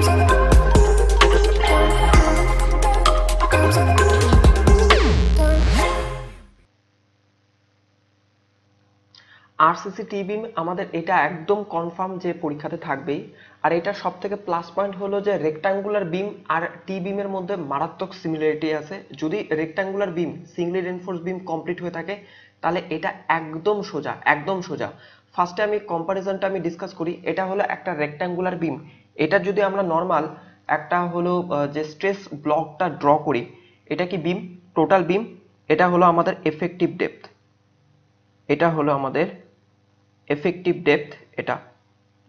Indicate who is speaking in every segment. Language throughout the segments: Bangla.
Speaker 1: আরসিসি টি বিম আমাদের এটা একদম কনফার্ম যে পরীক্ষাতে থাকবেই। আর এটা সব থেকে প্লাস পয়েন্ট হলো যে রেক্টাঙ্গুলার বিম আর টি বিমের মধ্যে মারাত্মক সিমিলারিটি আছে। যদি রেক্টাঙ্গুলার বিম সিঙ্গলি রেনফোর্স বিম কমপ্লিট হয়ে থাকে তাহলে এটা একদম সোজা, একদম সোজা। ফার্স্টে আমি কম্পারিজনটা ডিসকাস করি। এটা হলো একটা রেক্টাঙ্গুলার বিম, এটা যদি আমরা নর্মাল একটা হলো যে স্ট্রেস ব্লকটা ড্র করি, এটা কি বিম, টোটাল বিম। এটা হলো আমাদের এফেক্টিভ ডেপথ, এটা হলো আমাদের এফেক্টিভ ডেপথ, এটা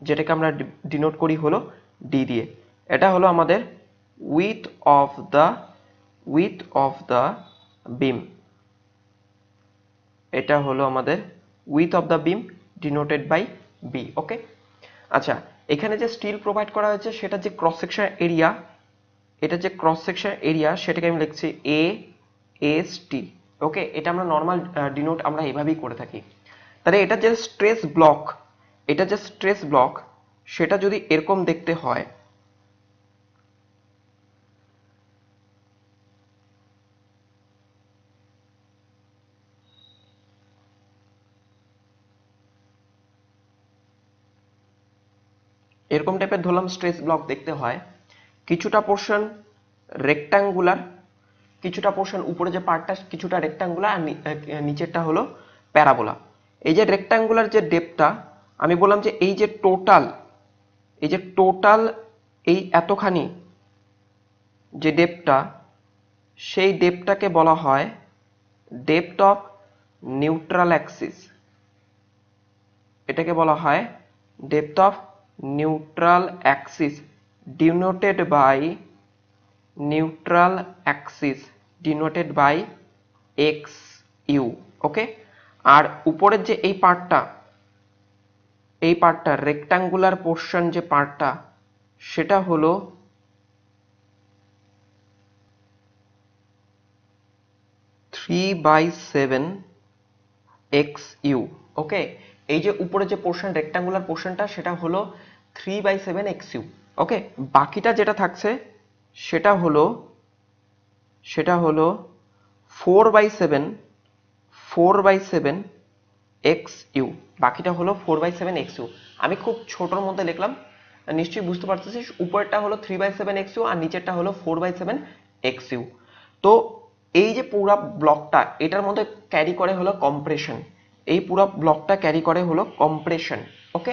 Speaker 1: যেটাকে আমরা ডিনোট করি হলো ডি দিয়ে। এটা হলো আমাদের উইথ অফ দ্য বিম, এটা হলো আমাদের width of the beam denoted by B. Okay, আচ্ছা, এখানে যে স্টিল প্রোভাইড করা হয়েছে সেটা যে ক্রস সেকশন এরিয়া, এটা যে ক্রস সেকশন এরিয়া সেটাকে আমি লিখছি এ এস টি। ওকে, এটা আমরা নর্মাল ডিনোট আমরা এভাবেই করে থাকি। তাহলে এটা যে স্ট্রেস ব্লক, এটা যে স্ট্রেস ব্লক সেটা যদি এরকম দেখতে হয়, এরকম টাইপের ধরলাম স্ট্রেস ব্লক দেখতে হয়, কিছুটা পোর্শন রেক্টাঙ্গুলার, কিছুটা পোর্শন উপরে যে পার্টটা কিছুটা রেক্টাঙ্গুলার আর নিচেরটা হলো প্যারাবোলা। এই যে রেক্টাঙ্গুলার যে ডেপথটা আমি বললাম যে এই যে টোটাল, এই যে টোটাল এই এতখানি যে ডেপথটা, সেই ডেপথটাকে বলা হয় ডেপথ অফ নিউট্রাল অ্যাক্সিস। এটাকে বলা হয় depth of neutral axis denoted by neutral axis denoted by X U. Okay, আর উপরের যে এই পার্টটা, এই পার্টটা রেক্টাঙ্গুলার পোর্শন যে পার্টটা সেটা হলো three by seven X U. Okay, এই যে উপরে যে পোর্শন রেক্টাঙ্গুলার পোর্শনটা সেটা হলো 3/7 এক্স ইউ। ওকে, বাকিটা যেটা থাকছে সেটা হলো 4/7 এক্স ইউ। বাকিটা হলো 4/7 এক্স ইউ। আমি খুব ছোটর মধ্যে লিখলাম, নিশ্চয়ই বুঝতে পারতেছিস। উপরেরটা হলো 3/7 এক্স ইউ আর নিচেরটা হলো 4/7 এক্স ইউ। তো এই যে পুরো ব্লকটা এটার মধ্যে ক্যারি করে হলো কম্প্রেশন, এই পুরো ব্লকটা ক্যারি করে হলো কম্প্রেশন। ওকে,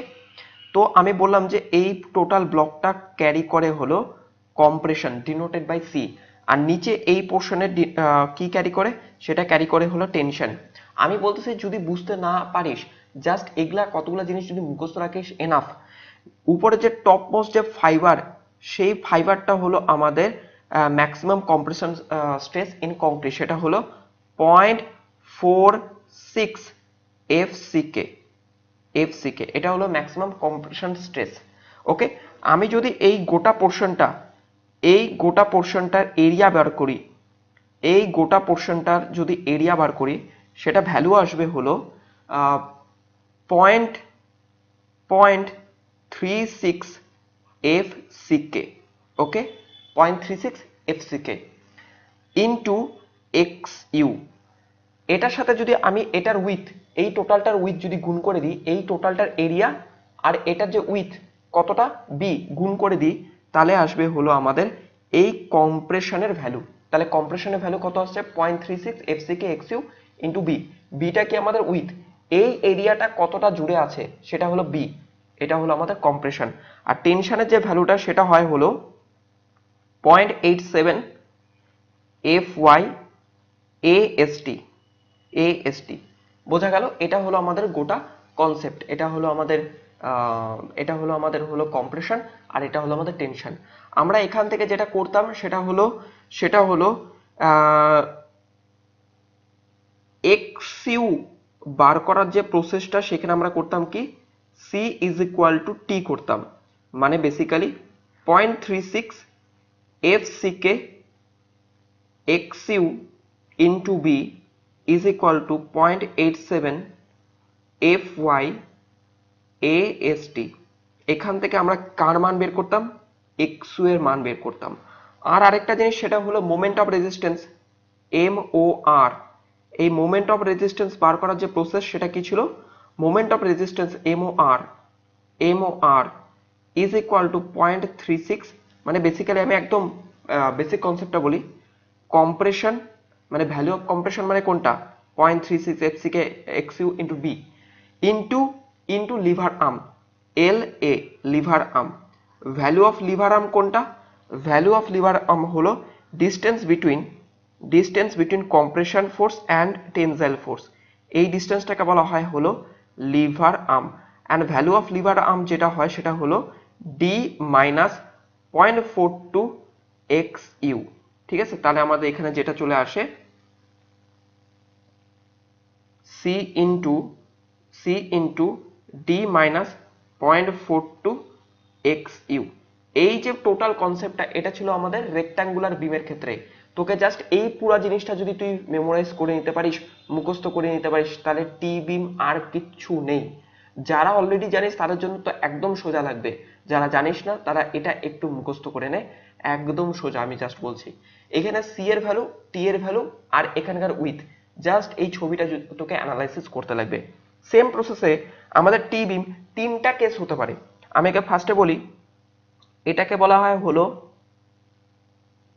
Speaker 1: তো আমি বললাম যে এই টোটাল ব্লকটা ক্যারি করে হলো কম্প্রেশন ডিনোটেড বাই সি, আর নিচে এই পোর্শনের কি ক্যারি করে, সেটা ক্যারি করে হলো টেনশন। আমি বলতেছি যদি বুঝতে না পারিস, জাস্ট এগুলা কতগুলো জিনিস যদি মুখস্থ রাখিস এনাফ। উপরে যে টপ মোস্ট যে ফাইবার, সেই ফাইবারটা হলো আমাদের maximum compression stress in concrete, সেটা হলো 0.46 এফসিকে। এফসিকে এটা হলো ম্যাক্সিমাম কম্প্রেশন স্ট্রেস। ওকে, আমি যদি এই গোটা পোর্শনটার এরিয়া বার করি, এই গোটা পোর্শনটার যদি এরিয়া বার করি সেটা ভ্যালু আসবে হলো 0.36 এফসিকে। ওকে, 0.36 এফসিকে ইনটু এক্স ইউ। এটার সাথে যদি আমি এটার উইথ, এই টোটালটার উইথ যদি গুণ করে দিই, এই টোটালটার এরিয়া আর এটার যে উইথ কতটা বি গুণ করে দিই, তাহলে আসবে হলো আমাদের এই কম্প্রেশনের ভ্যালু। তাহলে কম্প্রেশনের ভ্যালু কত আসছে 0.36 F C K X U into B. Beta কি আমাদের উইথ, এই এরিয়াটা কতটা জুড়ে আছে সেটা হলো বি, এটা হলো আমাদের কম্প্রেশন। আর টেনশনের যে ভ্যালুটা সেটা হয় হলো 0.87 এফ ওয়াই এএসটি। এএসটি বোঝা গেল? এটা হলো আমাদের গোটা কনসেপ্ট, এটা হলো আমাদের হলো কম্প্রেশন আর এটা হলো আমাদের টেনশন। আমরা এখান থেকে যেটা করতাম সেটা হলো এক্সইউ বার করার যে প্রসেসটা, সেখানে আমরা করতাম কি C is equal to T করতাম, মানে basically 0.36 F C K X U into B is equal to 0.87 fy ast। এখান থেকে আমরা কার মান বের করতাম, xu এর মান বের করতাম। আর আরেকটা জিনিস সেটা হলো মোমেন্ট অফ রেজিস্ট্যান্স MOR। এই মোমেন্ট অফ রেজিস্ট্যান্স বার করার যে প্রসেস সেটা কি ছিল, moment of resistance MOR is equal to 0.36, মানে বেসিক্যালি আমি একদম বেসিক কনসেপ্টটা বলি, কম্প্রেশন মানে ভ্যালু অফ কম্প্রেশন মানে কোনটা 0.36 FCK XU into B into lever arm LA liver arm. Value of liver arm কোনটা, ভ্যালু অফ লিভার আর্ম হলো distance between compression force and টেনজাইল force, এই ডিস্টেন্সটাকে বলা হয় হলো liver arm. And value of liver arm যেটা হয় সেটা হলো D মাইনাস 0.42 XU। ঠিক আছে, তাহলে আমাদের এখানে যেটা চলে আসে C into D minus 0.42 XU। এই যে টোটাল কনসেপ্টটা এটা ছিল আমাদের রেক্ট্যাঙ্গুলার বিমের ক্ষেত্রে। তোকে জাস্ট এই পুরো জিনিসটা যদি তুই মেমোরাইজ করে নিতে পারিস, মুখস্থ করে নিতে পারিস, তাহলে টি বিম আর কিচ্ছু নেই। যারা অলরেডি জানিস তাদের জন্য তো একদম সোজা লাগবে, যারা জানিস না তারা এটা একটু মুখস্থ করে নে, একদম সোজা। আমি জাস্ট বলছি এখানে সি এর ভ্যালু, টি এর ভ্যালু আর এখানকার উইথ, জাস্ট এই ছবিটা তোকে অ্যানালাইসিস করতে লাগবে। সেম প্রসেসে আমাদের টি বিম তিনটা কেস হতে পারে। আমি একে ফার্স্টে বলি, এটাকে বলা হয় হলো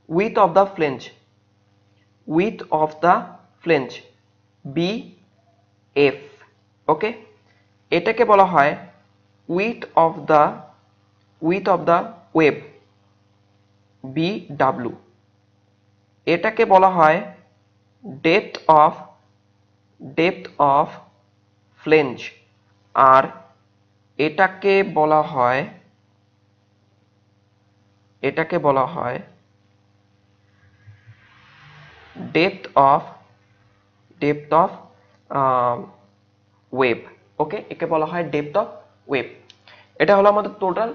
Speaker 1: with of the flange BF। ওকে, এটাকে বলা হয় with of the web BW। এটাকে বলা হয় ডেপথ অফ ফ্লেঞ্জ, আর এটাকে বলা হয় ডেপথ অফ ওয়েব। ওকে, একে বলা হয় ডেপথ অফ ওয়েব। এটা হলো আমাদের টোটাল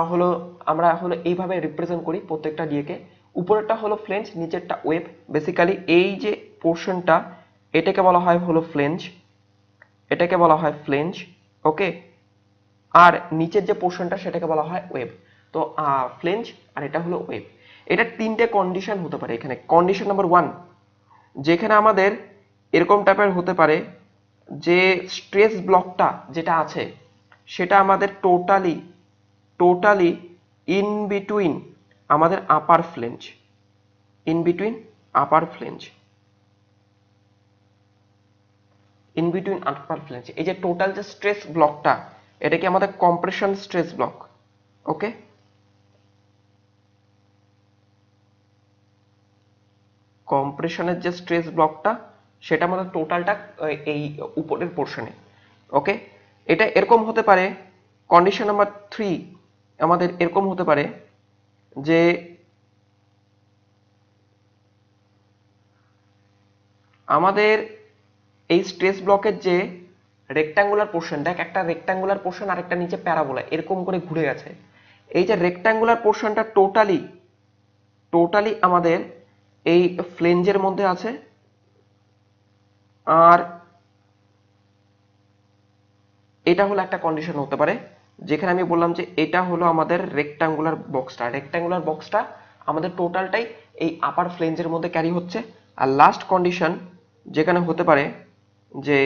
Speaker 1: হলো, আমরা হলো এইভাবে রিপ্রেজেন্ট করি প্রত্যেকটা ডিএকে। উপরেরটা হলো ফ্লেঞ্জ, নিচেরটা ওয়েব। বেসিক্যালি এই যে পোর্শনটা এটাকে বলা হয় হলো ফ্লেঞ্জ, ওকে, আর নিচের যে পোর্শনটা সেটাকে বলা হয় ওয়েব। তো ফ্লেঞ্জ আর এটা হলো ওয়েব। এটা তিনটে কন্ডিশন হতে পারে এখানে। কন্ডিশন নাম্বার 1, যেখানে আমাদের এরকম টাইপের হতে পারে যে স্ট্রেস ব্লকটা যেটা আছে সেটা আমাদের টোটালি ইন বিটুইন আমাদের আপার ফ্লেঞ্জ, এই যে টোটাল যে স্ট্রেস ব্লকটা এটা কি আমাদের কম্প্রেশন স্ট্রেস ব্লক। ওকে, কম্প্রেশনের যে স্ট্রেস ব্লকটা সেটা আমাদের টোটালটা এই উপরের পোর্শনে। ওকে, এটা এরকম হতে পারে। কন্ডিশন নাম্বার 3 আমাদের এরকম হতে পারে যে আমাদের এই স্ট্রেস ব্লকের যে রেক্ট্যাঙ্গুলার পোর্শন, দেখ একটা রেক্ট্যাঙ্গুলার পোর্শন আর একটা নিচে প্যারাবোলা এরকম করে ঘুরে গেছে। এই যে রেক্ট্যাঙ্গুলার পোর্শনটা টোটালি আমাদের এই ফ্লেঞ্জের মধ্যে আছে, আর এটা হলো একটা কন্ডিশন হতে পারে যেখানে আমি বললাম যে এটা হলো আমাদের রেক্ট্যাঙ্গুলার বক্সটা আমাদের টোটালটাই এই আপার ফ্লেঞ্জের মধ্যে ক্যারি হচ্ছে। আর লাস্ট কন্ডিশন যেখানে হতে পারে যে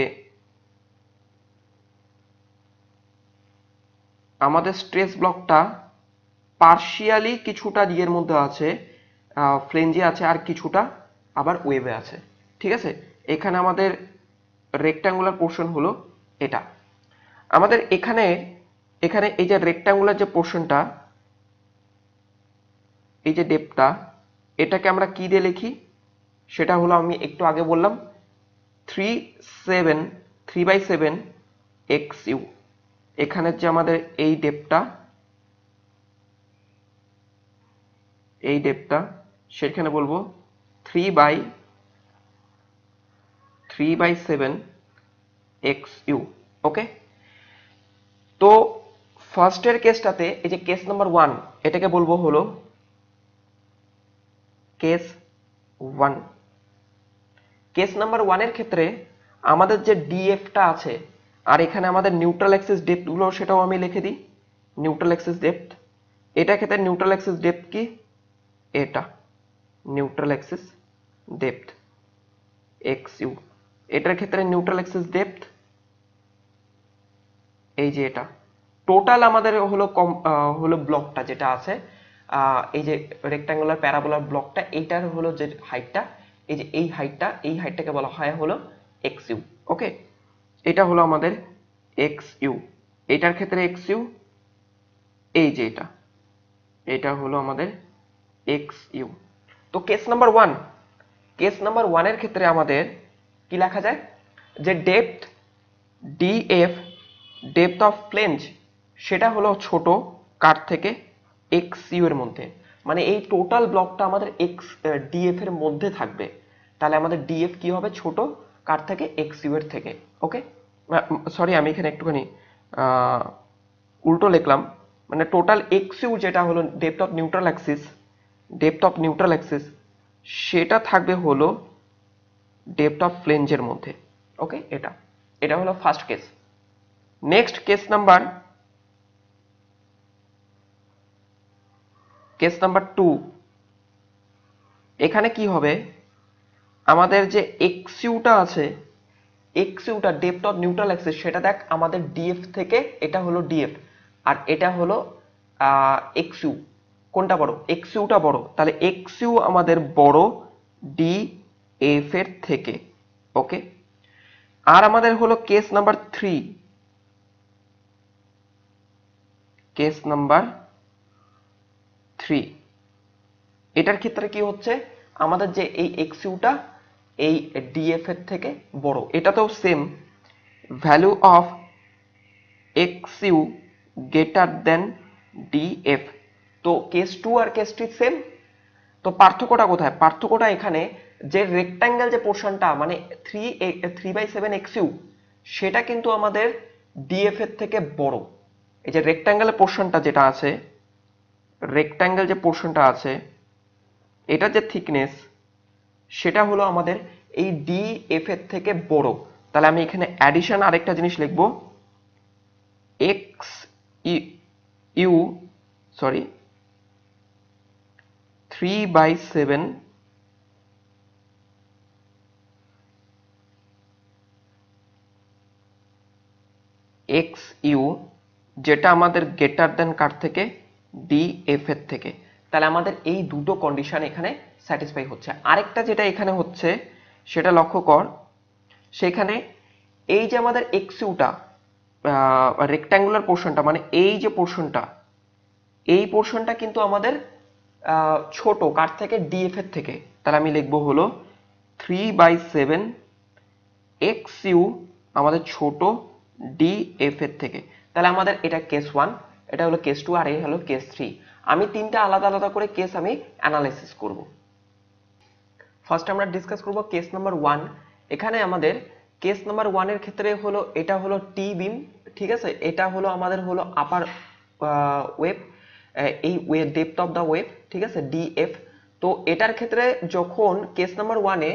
Speaker 1: আমাদের স্ট্রেস ব্লকটা পার্শিয়ালি কিছুটা ইয়ের মধ্যে আছে, ফ্লেঞ্জে আছে, আর কিছুটা আবার ওয়েবে আছে। ঠিক আছে, এখানে আমাদের রেক্ট্যাঙ্গুলার পোর্শন হলো এটা। আমাদের এখানে এই যে রেক্ট্যাঙ্গুলার যে পোর্শনটা, এই যে ডেপটা, এটাকে আমরা কি দিয়ে লিখি সেটা হলো আমি একটু আগে বললাম 3/7 XU। এখানের যে আমাদের এই ডেপটা সেখানে বলবো 3/7 XU। ওকে, তো ফার্স্টের কেসটাতে এই যে কেস নাম্বার 1 এটাকে বলবো হলো কেস 1। কেস নাম্বার 1 এর ক্ষেত্রে আমাদের যে ডিএফটা আছে আর এখানে আমাদের নিউট্রাল অ্যাক্সিস ডেপথ গুলো সেটাও আমি লিখে দিই। নিউট্রাল অ্যাক্সিস ডেপথ এটার ক্ষেত্রে নিউট্রাল অ্যাক্সিস ডেপথ কি, এটা neutral axis depth x u. এটার ক্ষেত্রে নিউট্রাল অ্যাক্সিস ডেপথ এই যে এটা। টোটাল আমাদের হলো ব্লকটা যেটা আছে, এই যে রেক্ট্যাঙ্গুলার প্যারাবোলার ব্লকটা, এইটার হলো যে হাইটটা, এই যে এই হাইটটাকে বলা হয় হলো এক্স ইউ। ওকে, এটা হলো আমাদের এক্স ইউ। এটার ক্ষেত্রে এক্স ইউ এই যে এটা হলো আমাদের এক্স ইউ। তো কেস নাম্বার ওয়ানের ক্ষেত্রে আমাদের কি লেখা যায়, যে depth DF, depth of flange, সেটা হলো ছোট কার থেকে, এক্স ইউ এর মধ্যে। মানে এই টোটাল ব্লকটা আমাদের এক্স ডিএফ এর মধ্যে থাকবে। তাহলে আমাদের ডিএফ কি হবে, ছোট কার থেকে, এক্স ইউ এর থেকে। ওকে, সরি আমি এখানে একটুখানি উল্টো লিখলাম। মানে টোটাল এক্স ইউ যেটা হলো ডেপথ অফ নিউট্রাল অ্যাক্সিস, সেটা থাকবে হলো ডেপথ অফ ফ্লেঞ্জের মধ্যে। ওকে, এটা হলো first case. Next case number 2। এখানে কি হবে, আমাদের যে এক্স ইউটা আছে, এক্স ইউটা ডেপথ অফ নিউট্রাল অ্যাক্সিস, সেটা দেখ আমাদের ডিএফ থেকে, এটা হলো ডিএফ আর এটা হলো এক্স ইউ। কোনটা বড়, এক্স ইউটা বড়, তাহলে এক্স ইউ আমাদের বড় ডিএফ এর থেকে। ওকে, আর আমাদের হলো কেস নাম্বার 3। এটার ক্ষেত্রে কি হচ্ছে, আমাদের যে এই এক্স ইউটা এই ডিএফ এর থেকে বড়, এটাতেও same value of x u greater than DF. তো কেস 2 আর কেস 3 সেম। তো পার্থক্যটা কোথায়, পার্থক্যটা এখানে যে রেক্ট্যাঙ্গেল যে পোর্শনটা মানে 3/7 এক্স ইউ, সেটা কিন্তু আমাদের ডিএফ এর থেকে বড়। এই যে রেক্ট্যাঙ্গেলের পোর্শনটা যেটা আছে, রেক্ট্যাঙ্গেল যে পোর্শনটা আছে, এটা যে থিকনেস, সেটা হলো আমাদের এই ডিএফ এর থেকে বড়। তাহলে আমি এখানে অ্যাডিশন আরেকটা জিনিস লিখবো, x u, sorry 3/7 x u, যেটা আমাদের গ্রেটার দেন কার থেকে, ডিএফ এর থেকে। তাহলে আমাদের এই দুটো কন্ডিশন এখানে স্যাটিসফাই হচ্ছে। আরেকটা যেটা এখানে হচ্ছে সেটা লক্ষ্য কর, সেখানে এই যে আমাদের এক্স ইউটা রেক্ট্যাঙ্গুলার পোর্শনটা, মানে এই যে পোর্শনটা, এই পোর্শনটা কিন্তু আমাদের ছোট কার থেকে, ডিএফ এর থেকে। তাহলে আমি লিখবো হলো 3/7 এক্স ইউ আমাদের ছোট ডিএফ এর থেকে। তাহলে আমাদের এটা কেস 1, এটা হলো কেস 2 আর এই হলো কেস 3। আমি তিনটা আলাদা আলাদা করে কেস আমি অ্যানালাইসিস করব। ফার্স্ট আমরা ডিসকাস করব কেস নাম্বার 1। এখানে আমাদের কেস নাম্বার 1 এর ক্ষেত্রে হলো এটা হলো টি বিম, ঠিক আছে। এটা হলো আমাদের হলো আপার ওয়েভ, এই ডেপথ অফ দা ওয়েভ, ঠিক আছে, ডিএফ। তো এটার ক্ষেত্রে যখন কেস নাম্বার 1 এ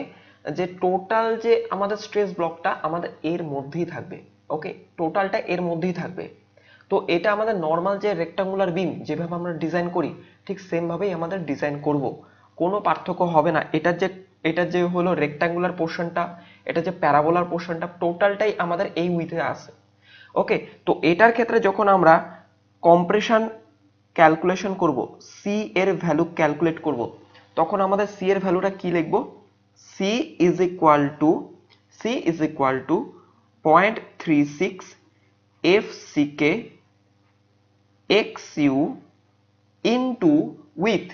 Speaker 1: যে টোটাল যে আমাদের স্ট্রেস ব্লকটা আমাদের এর মধ্যেই থাকবে। ওকে, টোটালটা এর মধ্যেই থাকবে। তো এটা আমাদের নর্মাল যে রেক্টাঙ্গুলার বিম যেভাবে আমরা ডিজাইন করি, ঠিক সেম ভাবেই আমাদের ডিজাইন করব, কোনো পার্থক্য হবে না। এটা যে হলো রেক্টাঙ্গুলার পোর্শনটা, এটা যে প্যারাবোলার পোর্শনটা, টোটালটাই আমাদের এই উইথে আছে। ওকে, তো এটার ক্ষেত্রে যখন আমরা কম্প্রেশন ক্যালকুলেশন করব, সি এর ভ্যালু ক্যালকুলেট করব, তখন আমাদের সি এর ভ্যালুটা কি লিখব, C is equal to 0.36 F C K X you into width,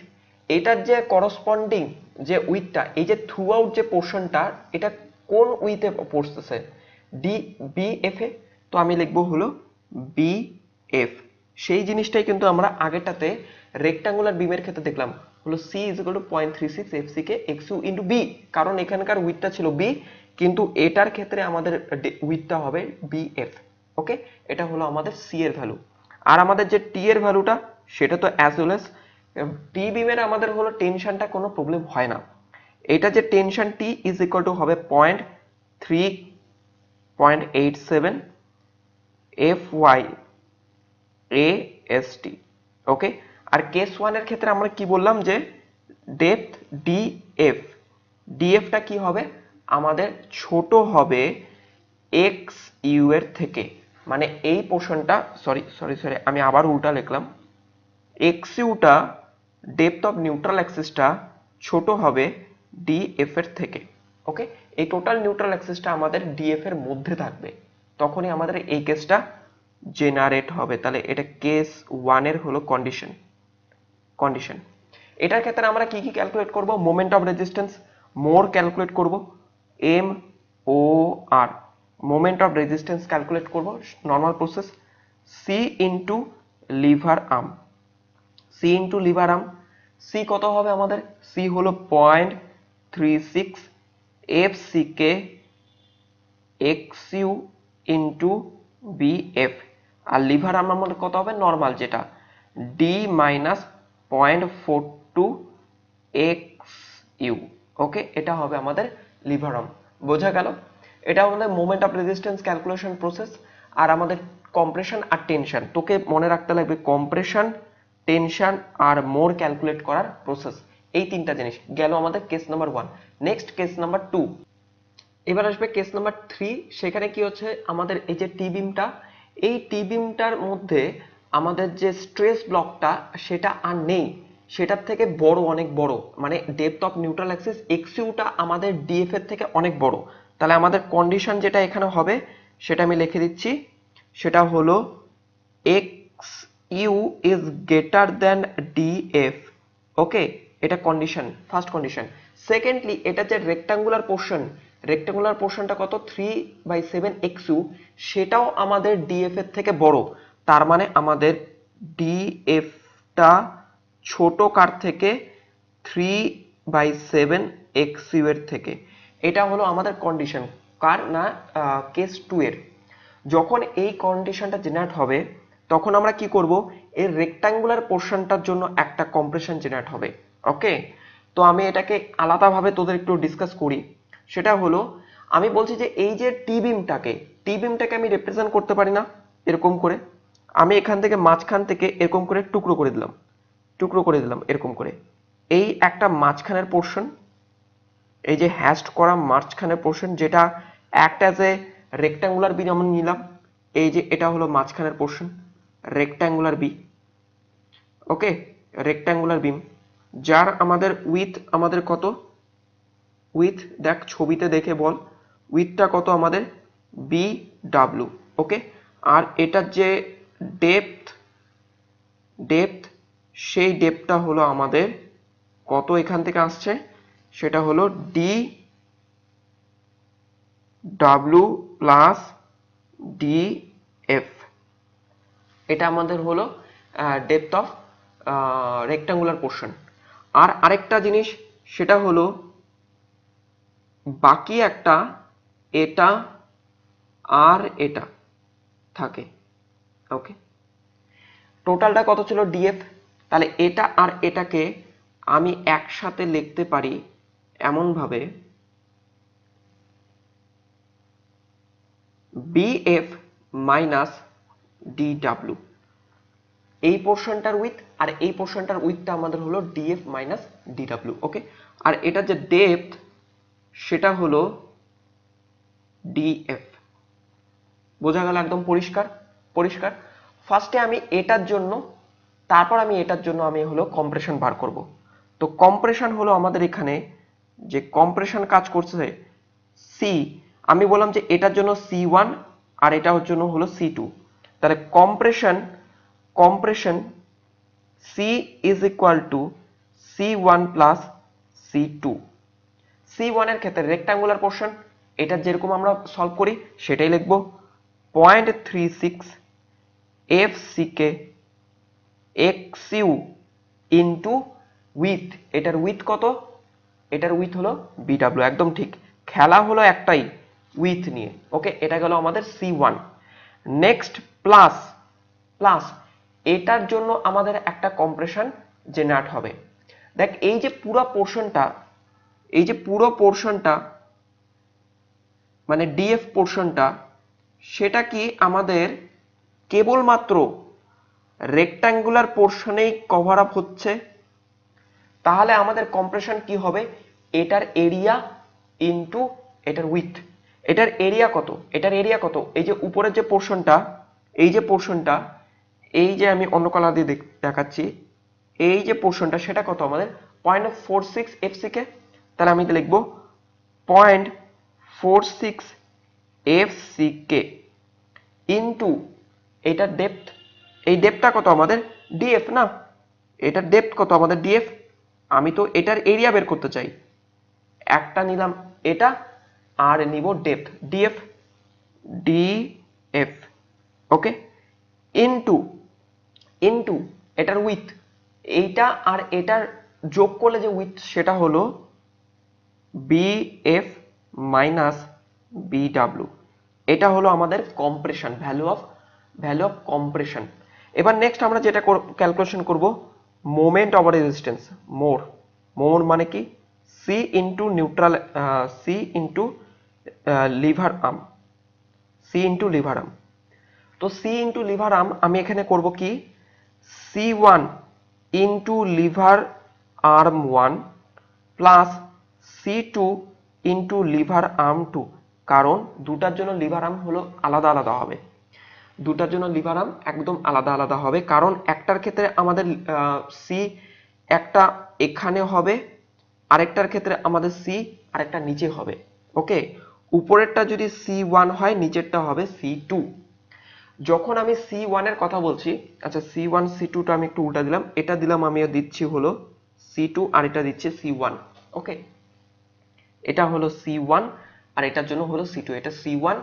Speaker 1: এটার যে করসপন্ডিং যে উইথটা, এই যে থ্রু আউট যে পোর্শনটা, এটা কোন উইথে পড়তেছে, বিএফ এ। তো আমি লিখবো হলো বিএফ। সেই জিনিসটাই কিন্তু আমরা আগেরটাতে রেক্টাঙ্গুলার বিমের ক্ষেত্রে দেখলাম, হলো c is equal to 0.36 F C K X U into b, কারণ এখানকার উইথটা ছিল বি, কিন্তু এটার ক্ষেত্রে আমাদের উইথটা হবে বিএফ। ওকে, এটা হলো আমাদের সি এর ভ্যালু। আর আমাদের যে টি এর ভ্যালুটা, সেটা তো অ্যাজ ওয়েল এস টি বিমের আমাদের হলো টেনশনটা কোনো প্রবলেম হয় না। এটা যে tension T is equal to হবে 0.87 f y a s t. Okay, আর কেস 1 এর ক্ষেত্রে আমরা কি বললাম যে ডেপথ ডিএফ, ডিএফটা কি হবে আমাদের ছোট হবে এক্স ইউ এর থেকে, মানে এই পোর্শনটা সরি আমি আবার উল্টা লিখলাম, এক্স ইউটা ডেপথ অফ নিউট্রাল অ্যাক্সিসটা ছোট হবে ডিএফ এর থেকে। ওকে, এই টোটাল নিউট্রাল অ্যাক্সিসটা আমাদের ডিএফ এর মধ্যে থাকবে, তখনই আমাদের এই কেসটা জেনারেট হবে। তাহলে এটা কেস 1 এর হলো কন্ডিশন। এটার ক্ষেত্রে আমরা কি কি ক্যালকুলেট করব, moment of resistance more calculate করব, M O R moment of resistance calculate করব, normal process, C into lever arm, C into lever arm, C কত হবে আমাদের, সি হলো 0.36 F C K x U into B F, আর লিভার আর্ম আমাদের কত হবে নর্মাল যেটা D minus 0.42 X U. Okay, এটা হবে আমাদের লিভার আর্ম। বোঝা গেল? এটা আমাদের moment of resistance calculation process. আর আমাদের কম্প্রেশন আর টেনশন, তোকে মনে রাখতে লাগবে কম্প্রেশন, টেনশন আর মোর ক্যালকুলেট করার প্রসেস, এই তিনটা জিনিস গেল আমাদের case number 1। Next case number 2, এবার আসবে কেস নাম্বার 3। সেখানে কি হচ্ছে আমাদের এই যে টি বিমটা, এই টি বিমটার মধ্যে আমাদের যে স্ট্রেস ব্লকটা সেটা আর নেই, সেটার থেকে বড়, অনেক বড়, মানে depth of neutral axis x ইউটা আমাদের ডিএফ এর থেকে অনেক বড়। তাহলে আমাদের কন্ডিশন যেটা এখানে হবে সেটা আমি লিখে দিচ্ছি, সেটা হলো X U is greater than D F. Okay, এটা কন্ডিশন, ফার্স্ট কন্ডিশন। সেকেন্ডলি, এটা যে রেক্টাঙ্গুলার পোর্শনটা কত 3/7 এক্স ইউ, সেটাও আমাদের ডিএফ এর থেকে বড়। তার মানে আমাদের ডিএফটা ছোট কার থেকে, 3/7 এক্স ইউ এর থেকে। এটা হলো আমাদের কন্ডিশন কার না, কেস 2 এর। যখন এই কন্ডিশনটা জেনারেট হবে তখন আমরা কি করব, এর রেক্টাঙ্গুলার পোর্শনটার জন্য একটা কম্প্রেশন জেনারেট হবে। ওকে, তো আমি এটাকে আলাদাভাবে তোদের একটু ডিসকাস করি। সেটা হলো, আমি বলছি যে এই যে টি বিমটাকে আমি রিপ্রেজেন্ট করতে পারি না এরকম করে, আমি এখান থেকে মাঝখান থেকে এরকম করে টুকরো করে দিলাম এরকম করে, এই একটা মাঝখানের পোর্শন, এই যে হ্যাশড করা মাঝখানের পোর্শন যেটা act as a rectangular beam যেমন নিলাম, এই যে এটা হলো মাঝখানের portion rectangular beam. Okay, rectangular beam যার আমাদের উইথ আমাদের কত, উইথ দেখ ছবিতে দেখে বল, উইথটা কত আমাদের বি ডাব্লু। ওকে, আর এটার যে ডেপথ সেই ডেপথটা হলো আমাদের কত, এখান থেকে আসছে সেটা হলো D W plus D F. এটা আমাদের হলো ডেপথ অফ রেক্টাঙ্গুলার পোর্শন। আর আরেকটা জিনিস সেটা হলো বাকি একটা এটা আর এটা থাকে। ওকে, টোটালটা কত ছিল ডিএফ, তাহলে এটা আর এটাকে আমি একসাথে লিখতে পারি এমন ভাবে বিএফ মাইনাস ডিডাব্লিউ, এই পোর্শনটার উইথ আর এই পোর্শনটার উইথটা আমাদের হলো ডিএফ মাইনাস ডিডাব্লিউ। ওকে, আর এটা যে ডেপথ সেটা হলো ডিএফ। বোঝা গেল? একদম পরিষ্কার। ফার্স্টে আমি এটার জন্য, তারপর আমি এটার জন্য আমি হলো কম্প্রেশন বার করব। তো কম্প্রেশন হলো আমাদের এখানে যে কম্প্রেশন কাজ করছে সি, আমি বললাম যে এটার জন্য C1 আর এটার জন্য হলো C2। তাহলে compression C is equal to C1 plus C2। C1 এর ক্ষেত্রে রেক্টাঙ্গুলার পোর্শন, এটা যেরকম আমরা সলভ করি সেটাই লিখবো, 0.36 FCK XU ইন্টু উইথ, এটার উইথ কত, এটার উইথ হলো BW। একদম ঠিক, খেলা হলো একটাই উইথ নিয়ে। ওকে, এটা গেল আমাদের C1। নেক্সট প্লাস এটার জন্য আমাদের একটা কম্প্রেশন জেনারেট হবে। দেখ এই যে পুরো পোর্শনটা মানে ডিএফ পোর্শনটা, সেটা কি আমাদের কেবলমাত্র রেক্ট্যাঙ্গুলার পোর্শনেই কভার আপ হচ্ছে, তাহলে আমাদের কম্প্রেশন কি হবে, এটার এরিয়া ইনটু এটার উইথ। এটার এরিয়া কত, এটার এরিয়া কত, এই যে উপরের যে পোর্শনটা, এই যে পোর্শনটা, এই যে আমি অন্য কালার দিয়ে দেখাচ্ছি, এই যে পোর্শনটা সেটা কত আমাদের 0.46 FCK। তাহলে আমি লিখব 0.46 FCK ইনটু এটার ডেপথ, এই ডেপথটা কত আমাদের ডিএফ না, এটার ডেপথ কত আমাদের ডিএফ, আমি তো এটার এরিয়া বের করতে চাই, একটা নিলাম এটা আর নিব ডেপথ ডিএফ, ডিএফ ওকে, ইনটু ইনটু এটার উইথ, এইটা আর এটার যোগ করলে যে উইথ সেটা হলো বিএফ মাইনাস বিডাব্লিউ। এটা হলো আমাদের কম্প্রেশন, ভ্যালু অফ কম্প্রেশন। এবার নেক্সট আমরা যেটা ক্যালকুলেশন করব, মোমেন্ট অফ রেজিস্ট্যান্স, মোর মানে কি c into neutral, c into lever arm, c into lever arm. তো সি ইন্টু লিভার আর্ম আমি এখানে করব কি, C1 into lever arm 1 plus C2 into lever arm 2, কারণ দুটার জন্য লিভার আর্ম হলো আলাদা আলাদা হবে, দুটার জন্য লিভার আর্ম একদম আলাদা আলাদা হবে, কারণ একটার ক্ষেত্রে আমাদের সি একটা এখানে হবে, আরেকটার ক্ষেত্রে আমাদের সি আরেকটা নিচে হবে। ওকে, উপরেরটা যদি C1 হয় নিচেরটা হবে C2। যখন আমি C1 এর কথা বলছি, আচ্ছা C1 C2 টা আমি একটু উল্টা দিলাম, এটা দিলাম আমি দিচ্ছি হলো C2 আর এটা দিচ্ছে C1। ওকে, এটা হলো C1 আর এটার জন্য হলো C2, এটা C1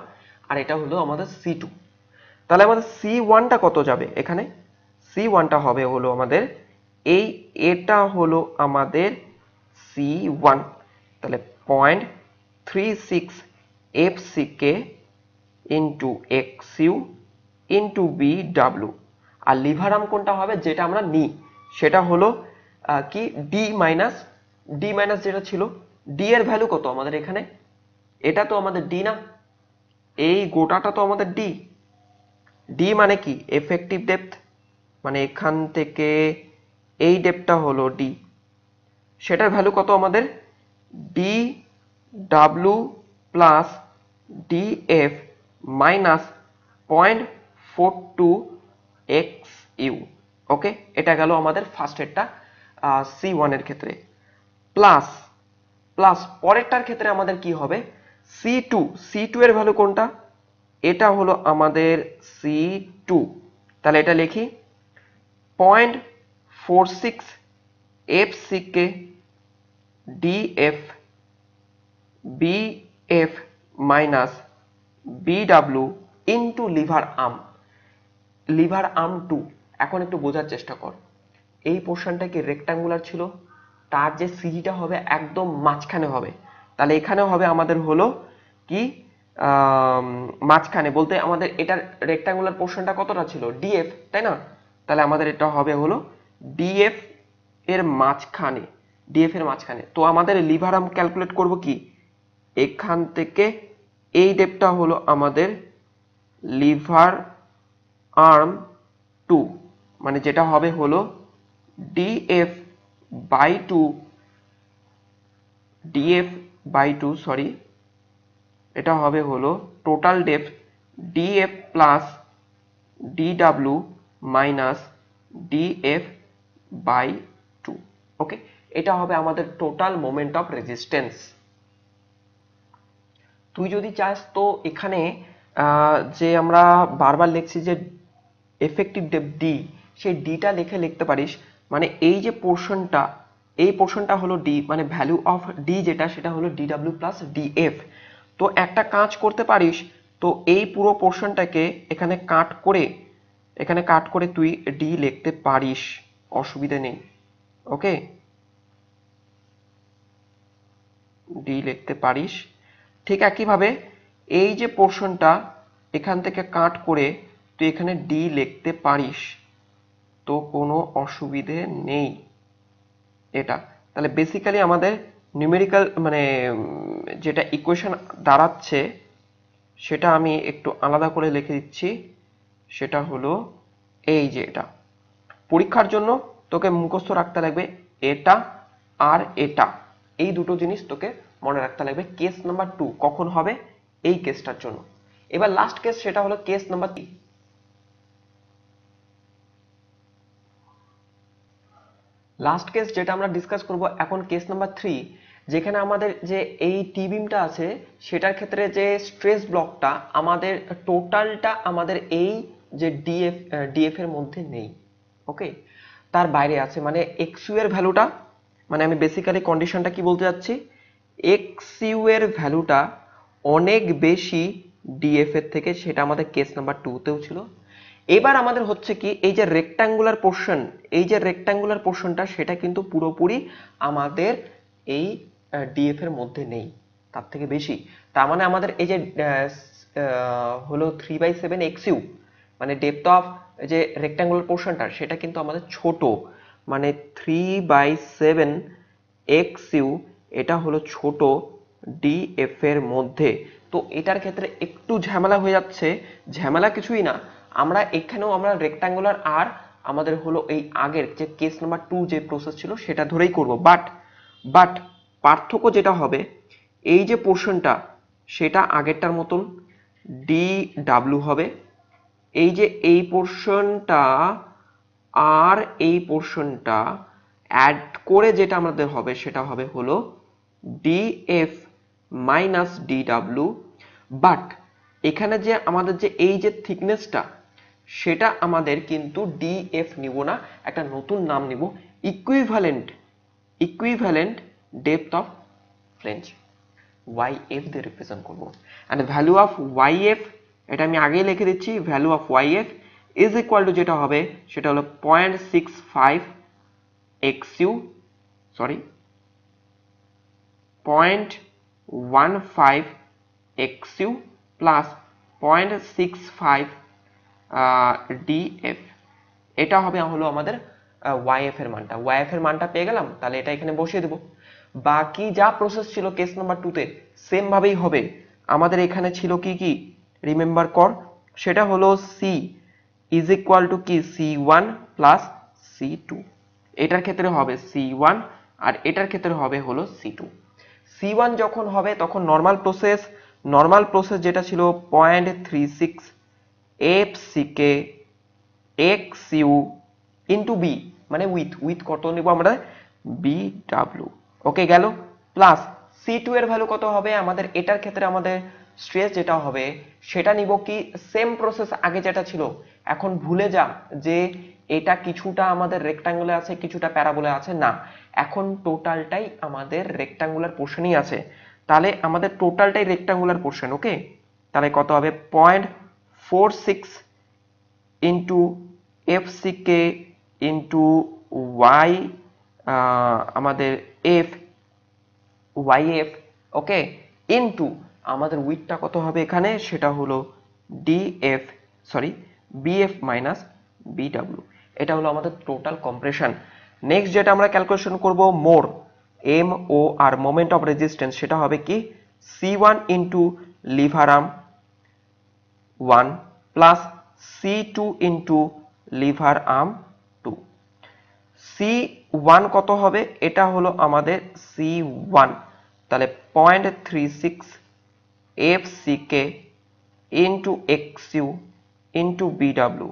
Speaker 1: আর এটা হলো আমাদের C2। তাহলে আমাদের C1 টা কত যাবে এখানে, C1 টা হবে হলো আমাদের এই, এটা হলো আমাদের C1, তাহলে 0.36 FCK into XU into BW। আর লিভার আর্ম কোনটা হবে যেটা আমরা নিই সেটা হলো কি ডি মাইনাস যেটা ছিল, ডি এর ভ্যালু কত আমাদের এখানে, এটা তো আমাদের ডি না, এই গোটাটা তো আমাদের ডি, ডি মানে কি এফেক্টিভ ডেপথ, মানে এখান থেকে এই ডেপথটা হলো ডি, সেটার ভ্যালু কত আমাদের D W plus DF minus 0.42 XU। ওকে, এটা গেল আমাদের ফার্স্ট এরটা C1 এর ক্ষেত্রে, প্লাস প্লাস পরেরটার ক্ষেত্রে আমাদের কি হবে C2 এর ভ্যালু কোনটা, এটা হলো আমাদের C2, তাহলে এটা লিখি 0.46 FCK DF BF minus BW into lever arm, liver arm 2। এখন একটু বোঝার চেষ্টা কর, এই পোর্শনটা কি রেক্ট্যাঙ্গুলার ছিল, তার যে সিজিটা হবে একদম মাঝখানে হবে, তাহলে এখানে হবে আমাদের হলো কি মাঝখানে বলতে আমাদের এটার রেক্ট্যাঙ্গুলার পোর্শনটা কতটা ছিল ডিএফ, তাই না, তাহলে আমাদের এটা হবে হলো ডিএফ এর মাঝখানে, ডিএফ এর মাঝখানে। তো আমাদের লিভার আর্ম ক্যালকুলেট করব কি, এখান থেকে এই ডেপটা হলো আমাদের লিভার আর্ম 2, মানে যেটা হবে হলো DF by 2, DF by 2 sorry, এটা হবে হলো total depth DF plus DW minus DF by 2। Okay, এটা হবে আমাদের টোটাল মোমেন্ট অফ রেজিস্ট্যান্স। তুই যদি চাস তো এখানে যে আমরা বারবার লিখছি যে এফেক্টিভ ডেপথ ডি, সেই ডিটা লিখতে পারিস, মানে এই যে পোর্শনটা, এই পোর্শনটা হলো ডি, মানে ভ্যালু অফ ডি যেটা সেটা হলো ডিডাব্লিউ প্লাস ডিএফ। তো একটা কাজ করতে পারিস, তো এই পুরো পোর্শনটাকে এখানে কাট করে তুই ডি লিখতে পারিস, অসুবিধা নেই। ওকে, ডি লিখতে পারিস। ঠিক একইভাবে এই যে পোর্শনটা এখান থেকে কাট করে তুই এখানে ডি লিখতে পারিস, তো কোনো অসুবিধে নেই এটা। তাহলে বেসিক্যালি আমাদের নিউমেরিক্যাল মানে যেটা ইকুয়েশন দাঁড়াচ্ছে সেটা আমি একটু আলাদা করে লিখে দিচ্ছি, সেটা হলো এই যে এটা পরীক্ষার জন্য তোকে মুখস্থ রাখতে লাগবে এটা আর এটা, এই দুটো জিনিস তোকে মনে রাখতে লাগবে। কেস নাম্বার 2 কখন হবে, এই কেসটার জন্য। এবার লাস্ট কেস, সেটা হলো কেস নাম্বার 3। লাস্ট কেস যেটা আমরা ডিসকাস করব এখন, কেস নাম্বার 3, যেখানে আমাদের যে এই টি বিমটা আছে সেটার ক্ষেত্রে যে স্ট্রেস ব্লকটা আমাদের টোটালটা আমাদের এই যে ডিএফ এর মধ্যে নেই, ওকে, তার বাইরে আছে। মানে এক্স ইউ এর ভ্যালুটা, মানে আমি বেসিক্যালি কন্ডিশনটা কি বলতে যাচ্ছি, এক্স ইউ এর ভ্যালুটা অনেক বেশি ডিএফ এর থেকে, সেটা আমাদের কেস নাম্বার 2 তেও ছিল। এবার আমাদের হচ্ছে কি, এই যে রেক্ট্যাঙ্গুলার পোর্শন, এই যে রেক্ট্যাঙ্গুলার পোর্শনটা সেটা কিন্তু পুরোপুরি আমাদের এই ডিএফ এর মধ্যে নেই, তার থেকে বেশি। তার মানে আমাদের এই যে হলো 3/7 এক্সইউ, মানে ডেপথ অফ যে রেক্ট্যাঙ্গুলার পোর্শনটা সেটা কিন্তু আমাদের ছোট, মানে 3/7 এক্সইউ এটা হলো ছোট ডিএফ এর মধ্যে। তো এটার ক্ষেত্রে একটু ঝামেলা হয়ে যাচ্ছে, ঝামেলা কিছুই না, আমরা এখানেও আমরা রেক্ট্যাঙ্গুলার আর আমাদের হলো এই আগের যে কেস নাম্বার 2 যে প্রসেস ছিল সেটা ধরেই করব। বাট পার্থক্য যেটা হবে, এই যে পোর্শনটা সেটা আগেরটার মতন ডি ডাব্লিউ হবে, এই যে এই পোর্শনটা আর এই পোর্শনটা অ্যাড করে যেটা আমাদের হবে সেটা হবে হলো ডিএফ মাইনাস ডিডাব্লিউ। বাট এখানে যে আমাদের যে এই যে থিকনেসটা সেটা আমাদের কিন্তু ডিএফ নিব না, একটা নতুন নাম নিব, equivalent depth of flange, YF দিয়ে রিপ্রেজেন্ট করব। অ্যান্ড ভ্যালু অফ ওয়াইএফ, এটা আমি আগেই লিখে দিচ্ছি, value of YF is equal two যেটা হবে সেটা হলো 0.65 এক্সইউ, সরি 0.15 এক্সইউ প্লাস 0.65 ডিএফ, এটা হবে হলো আমাদের ওয়াইএফ এর মানটা। ওয়াইএফ এর মানটা পেয়ে গেলাম, তাহলে এটা এখানে বসিয়ে দেব। বাকি যা প্রসেস ছিল কেস নাম্বার 2 তে সেম ভাবেই হবে। আমাদের এখানে ছিল কি কি রিমেম্বার কর, সেটা হলো সি ইজ ইকুয়াল টু কি C1 প্লাস C2, এটার ক্ষেত্রে হবে C1 আর এটার ক্ষেত্রে হবে হলো C2। C1 যখন হবে তখন নর্মাল প্রসেস যেটা ছিল 0.36 FCK XU ইন্টু বি, মানে উইথ কত নিব আমরা, BW, ওকে গেল। প্লাস C2 এর ভ্যালু কত হবে আমাদের, এটার ক্ষেত্রে আমাদের স্ট্রেস যেটা হবে সেটা নিব কি সেম প্রসেস আগে যেটা ছিল। এখন ভুলে যা যে এটা কিছুটা আমাদের রেক্ট্যাঙ্গুলে আছে কিছুটা প্যারাবোলে আছে, না, এখন টোটালটাই আমাদের রেক্ট্যাঙ্গুলার পোর্শনই আছে, তাহলে আমাদের টোটালটাই রেক্ট্যাঙ্গুলার পোর্শন, ওকে। তাহলে কত হবে 0.46 ইন্টু FCK ইন্টু ওয়াই আমাদের YF, ওকে, ইন্টু আমাদের উইথটা কত হবে এখানে, সেটা হলো BF মাইনাস BW, এটা হলো আমাদের টোটাল কম্প্রেশন। নেক্সট যেটা আমরা ক্যালকুলেশন করব MOR মোমেন্ট অফ রেজিস্ট্যান্স, সেটা হবে কি C1 into lever arm 1 plus C2 into lever arm 2। C1 কত হবে, এটা হলো আমাদের C1, তাহলে 0.36 FCK into XU into BW,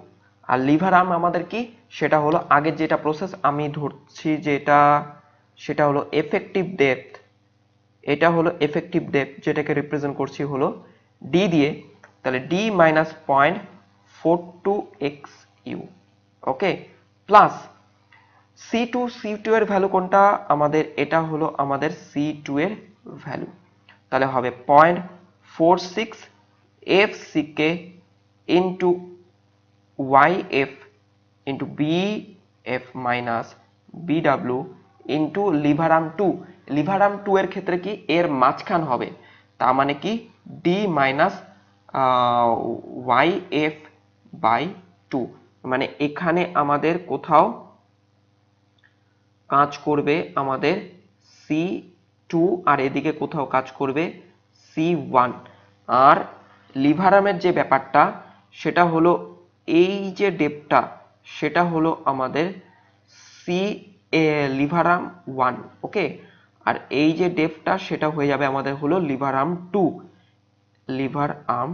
Speaker 1: আর লিভার আর্ম আমাদের কি, সেটা হলো আগের যেটা প্রসেস আমি ধরছি যেটা, সেটা হলো এফেক্টিভ ডেপথ, এটা হলো এফেক্টিভ ডেপথ যেটাকে রিপ্রেজেন্ট করছি হলো D দিয়ে, তাহলে D মাইনাস 0.42 XU, ওকে, প্লাস C2 এর ভ্যালু কোনটা আমাদের, এটা হলো আমাদের C2 এর ভ্যালু, তাহলে হবে 0.46 FCK into YF into BF minus BW into lever arm 2। Liver arm 2 এর ক্ষেত্রে কি এর মাঝখান হবে, তার মানে কি D মাইনাস YF বাই 2, মানে এখানে আমাদের কোথাও কাজ করবে আমাদের C2 আর এদিকে কোথাও কাজ করবে C1। আর লিভার আর্মের যে ব্যাপারটা সেটা হলো এই যে ডেপটা সেটা হলো আমাদের সি লিভার আর্ম 1, ওকে। আর এই যে ডেপটা সেটা হয়ে যাবে আমাদের হলো লিভার আর্ম 2, লিভার আর্ম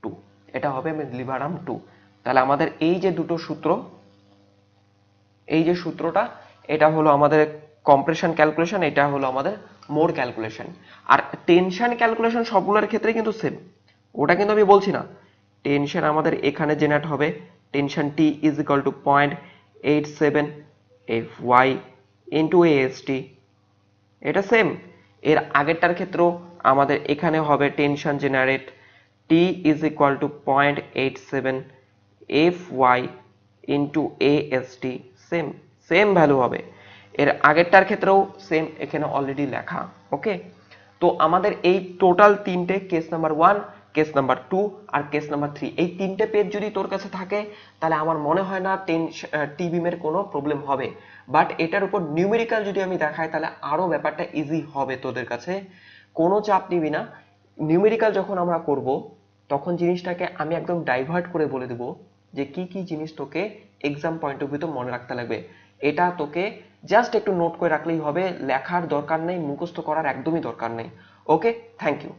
Speaker 1: 2, এটা হবে লিভার আর্ম 2। তাহলে আমাদের এই যে দুটো সূত্র, এই যে সূত্রটা, এটা হলো আমাদের কম্প্রেশন ক্যালকুলেশন, এটা হলো আমাদের মোড ক্যালকুলেশন। আর টেনশন ক্যালকুলেশন সবগুলোর ক্ষেত্রে কিন্তু সেম, ওটা কিন্তু আমি বলছি না। টেনশন আমাদের এখানে জেনারেট হবে, tension T is equal to 0.87 FY into AST, এটা সেম। এর আগেরটার ক্ষেত্রেও আমাদের এখানে হবে tension generate T is equal two 0.87 FY into AST, same same value হবে। এর আগেরটার ক্ষেত্রেও সেম, এখানে অলরেডি লেখা, ওকে। তো আমাদের এই টোটাল তিনটে, কেস নাম্বার 1, কেস নাম্বার 2 আর কেস নাম্বার 3, এই তিনটে পেজ যদি তোর কাছে থাকে তাহলে আমার মনে হয় না টি বিমের কোনো প্রবলেম হবে। বাট এটার উপর নিউমেরিক্যাল যদি আমি দেখাই তাহলে আরো ব্যাপারটা ইজি হবে তোদের কাছে, কোনো চাপ নিবি না। নিউমেরিক্যাল যখন আমরা করব তখন জিনিসটাকে আমি একদম ডাইভার্ট করে বলে দেব যে কি কি জিনিস তোকে এক্সাম পয়েন্ট অফ ভিউতে মনে রাখতে লাগবে। এটা তোকে জাস্ট একটু নোট করে রাখলেই হবে, লেখার দরকার নেই, মুখস্থ করার একদমই দরকার নেই। ওকে, থ্যাংক ইউ।